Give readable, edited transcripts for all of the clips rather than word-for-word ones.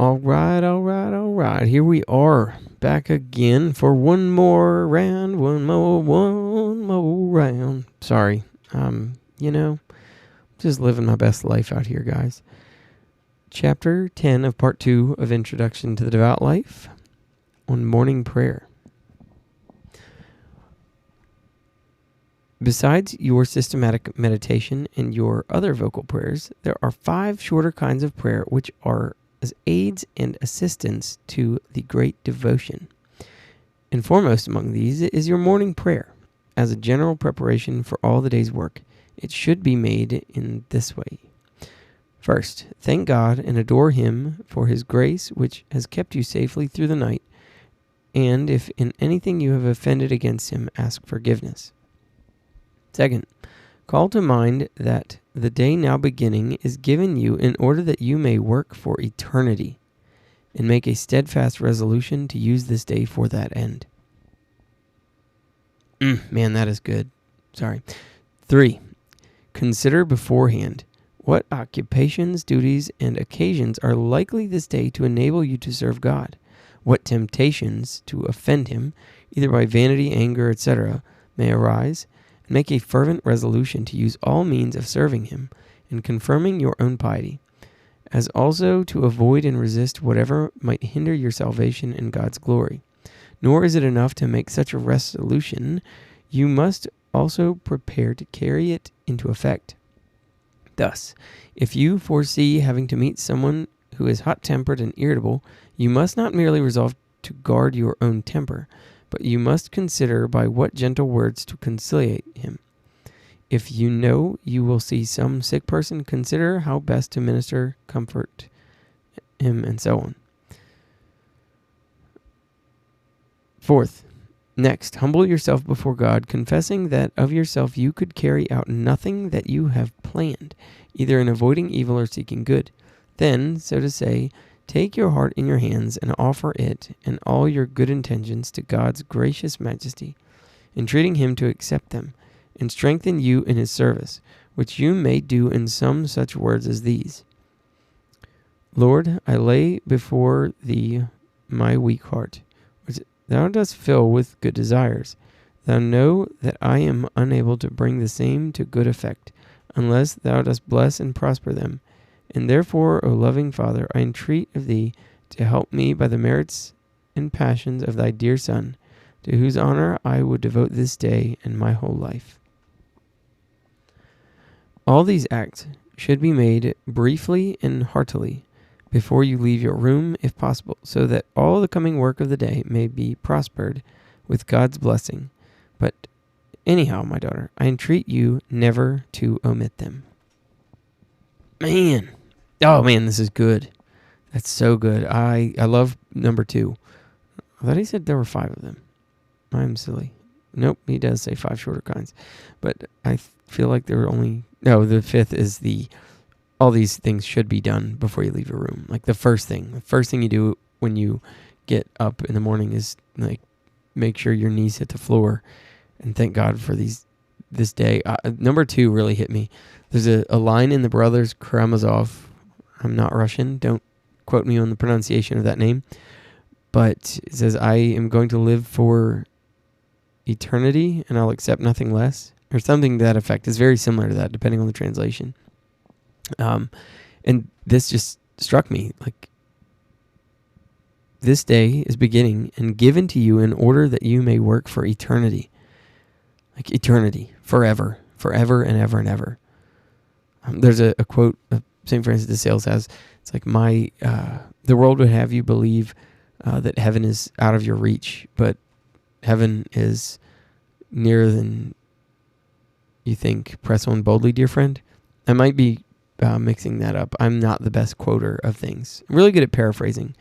All right. Here we are, back again for one more round. Sorry, just living my best life out here, guys. Chapter 10 of Part 2 of Introduction to the Devout Life on morning prayer. Besides your systematic meditation and your other vocal prayers, there are 5 shorter kinds of prayer which are as aids and assistants to the great devotion. And foremost among these is your morning prayer. As a general preparation for all the day's work, it should be made in this way. First, thank God and adore Him for His grace which has kept you safely through the night, and if in anything you have offended against Him, ask forgiveness. Second, call to mind that the day now beginning is given you in order that you may work for eternity, and make a steadfast resolution to use this day for that end. Man, that is good. Sorry. 3, consider beforehand what occupations, duties, and occasions are likely this day to enable you to serve God, what temptations to offend Him, either by vanity, anger, etc., may arise, and make a fervent resolution to use all means of serving Him in confirming your own piety, as also to avoid and resist whatever might hinder your salvation and God's glory. Nor is it enough to make such a resolution, you must also prepare to carry it into effect. Thus, if you foresee having to meet someone who is hot-tempered and irritable, you must not merely resolve to guard your own temper, but you must consider by what gentle words to conciliate him. If you know you will see some sick person, consider how best to minister, comfort him, and so on. 4th, next, humble yourself before God, confessing that of yourself you could carry out nothing that you have planned, either in avoiding evil or seeking good. Then, so to say, take your heart in your hands and offer it and all your good intentions to God's gracious majesty, entreating Him to accept them and strengthen you in His service, which you may do in some such words as these. Lord, I lay before Thee my weak heart, which Thou dost fill with good desires. Thou know that I am unable to bring the same to good effect, unless Thou dost bless and prosper them. And therefore, O loving Father, I entreat of Thee to help me by the merits and passions of Thy dear Son, to whose honor I would devote this day and my whole life. All these acts should be made briefly and heartily before you leave your room, if possible, so that all the coming work of the day may be prospered with God's blessing. But anyhow, my daughter, I entreat you never to omit them. Man. Oh, man, this is good. That's so good. I love number 2. I thought he said there were 5 of them. I'm silly. Nope, he does say 5 shorter kinds. But I feel like there were only... No, the 5th is all these things should be done before you leave your room. Like the first thing you do when you get up in the morning is like make sure your knees hit the floor and thank God for this day. Number 2 really hit me. There's a line in the Brothers Karamazov. I'm not Russian. Don't quote me on the pronunciation of that name. But it says, I am going to live for eternity and I'll accept nothing less. Or something to that effect. It's very similar to that, depending on the translation. And this just struck me. Like, this day is beginning and given to you in order that you may work for eternity. Like eternity. Forever and ever and ever. There's a quote St. Francis de Sales has. It's like, the world would have you believe that heaven is out of your reach, but heaven is nearer than you think. Press on boldly, dear friend. I might be mixing that up. I'm not the best quoter of things. I'm really good at paraphrasing.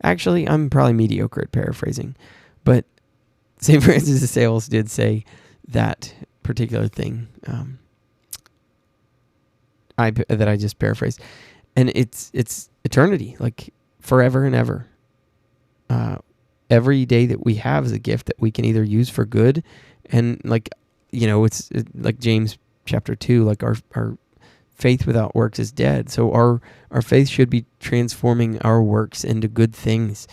Actually, I'm probably mediocre at paraphrasing. But St. Francis de Sales did say that particular thing that I just paraphrased. And it's eternity, like forever and ever. Every day that we have is a gift that we can either use for good, and it's like James chapter 2, like our faith without works is dead. So our faith should be transforming our works into good things.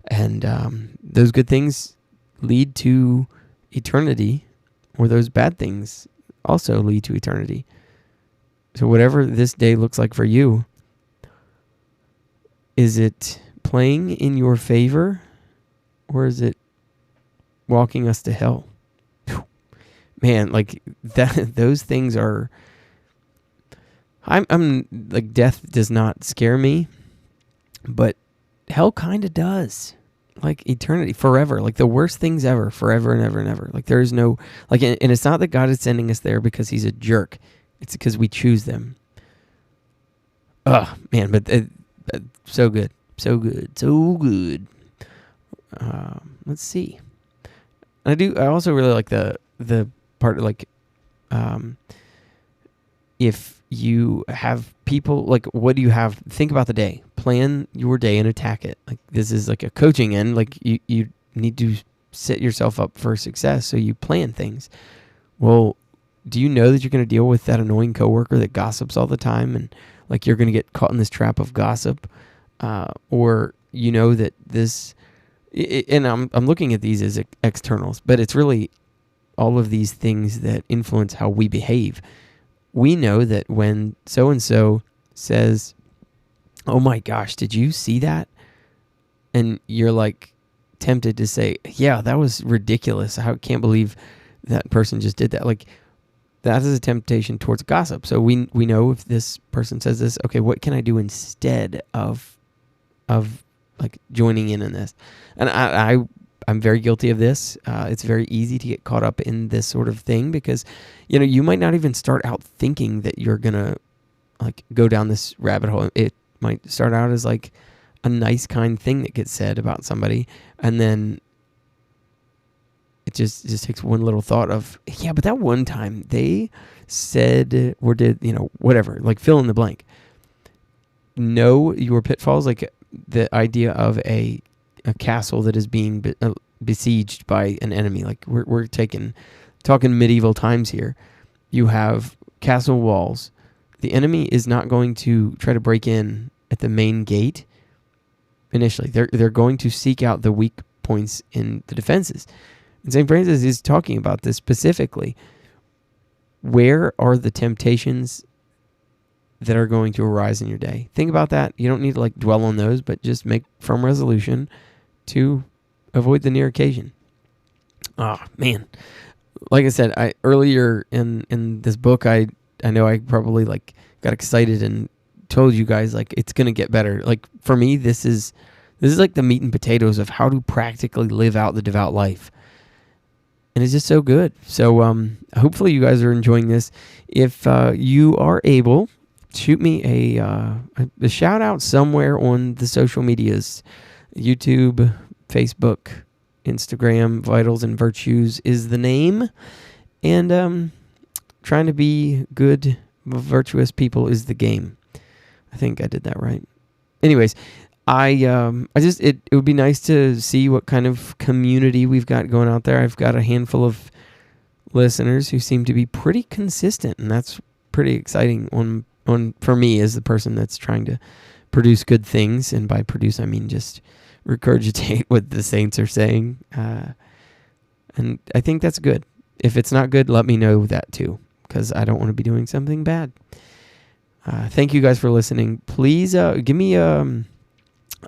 And those good things lead to eternity, or those bad things also lead to eternity. So whatever this day looks like for you, is it playing in your favor, or is it walking us to hell? Man, like that, those things are, I'm like, death does not scare me, but hell kind of does. Like eternity, forever, like the worst things ever, forever and ever and ever. Like there is no, like, and it's not that God is sending us there because he's a jerk. It's because we choose them. Oh, man, but so good. So good. So good. Let's see. I also really like the part, like, if you have people, like, what do you have? Think about the day. Plan your day and attack it. Like, this is like a coaching end. Like, you need to set yourself up for success, so you plan things. Well, do you know that you're going to deal with that annoying coworker that gossips all the time, and like you're going to get caught in this trap of gossip? Or you know that this, and I'm looking at these as externals, but it's really all of these things that influence how we behave. We know that when so-and-so says, "Oh my gosh, did you see that?" And you're like tempted to say, "Yeah, that was ridiculous. I can't believe that person just did that." Like, that is a temptation towards gossip. So we know if this person says this, okay, what can I do instead of like joining in on this? And I'm very guilty of this. It's very easy to get caught up in this sort of thing because, you know, you might not even start out thinking that you're gonna like go down this rabbit hole. It might start out as like a nice, kind thing that gets said about somebody, and then it just takes one little thought of, yeah, but that one time they said or did, you know, whatever, like fill in the blank. Know your pitfalls, like the idea of a castle that is being besieged by an enemy. Like we're talking medieval times here. You have castle walls. The enemy is not going to try to break in at the main gate initially. They're going to seek out the weak points in the defenses. And St. Francis is talking about this specifically. Where are the temptations that are going to arise in your day? Think about that. You don't need to like dwell on those, but just make firm resolution to avoid the near occasion. Oh, man. Like I said, earlier in this book, I know I probably like got excited and told you guys like it's going to get better. Like for me, this is like the meat and potatoes of how to practically live out the devout life. And it's just so good. So hopefully you guys are enjoying this. If you are able, shoot me a shout out somewhere on the social medias. YouTube, Facebook, Instagram, Vitals and Virtues is the name. And trying to be good, virtuous people is the game. I think I did that right. Anyways, it would be nice to see what kind of community we've got going out there. I've got a handful of listeners who seem to be pretty consistent, and that's pretty exciting on for me as the person that's trying to produce good things. And by produce, I mean just regurgitate what the saints are saying. And I think that's good. If it's not good, let me know that too, because I don't want to be doing something bad. Thank you guys for listening. Please give me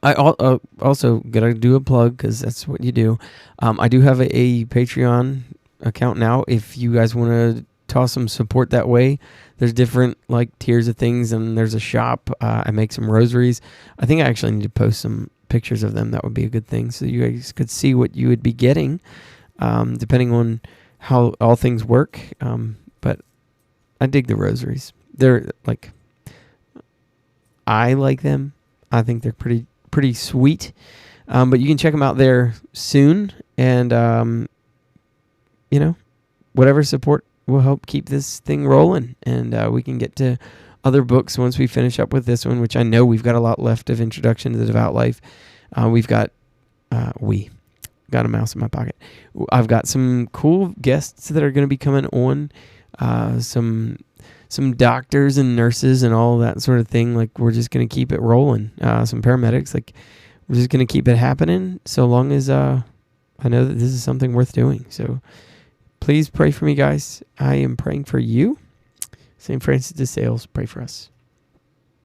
I also gotta do a plug because that's what you do. I do have a Patreon account now. If you guys want to toss some support that way, there's different like tiers of things, and there's a shop. I make some rosaries. I think I actually need to post some pictures of them. That would be a good thing, so you guys could see what you would be getting, depending on how all things work. But I dig the rosaries. They're like, I like them. I think they're pretty sweet. But you can check them out there soon. And, whatever support will help keep this thing rolling. And we can get to other books once we finish up with this one, which I know we've got a lot left of Introduction to the Devout Life. We got a mouse in my pocket. I've got some cool guests that are going to be coming on. Some some doctors and nurses and all that sort of thing. Like, we're just going to keep it rolling. Some paramedics, like, we're just going to keep it happening so long as I know that this is something worth doing. So please pray for me, guys. I am praying for you. St. Francis de Sales, pray for us.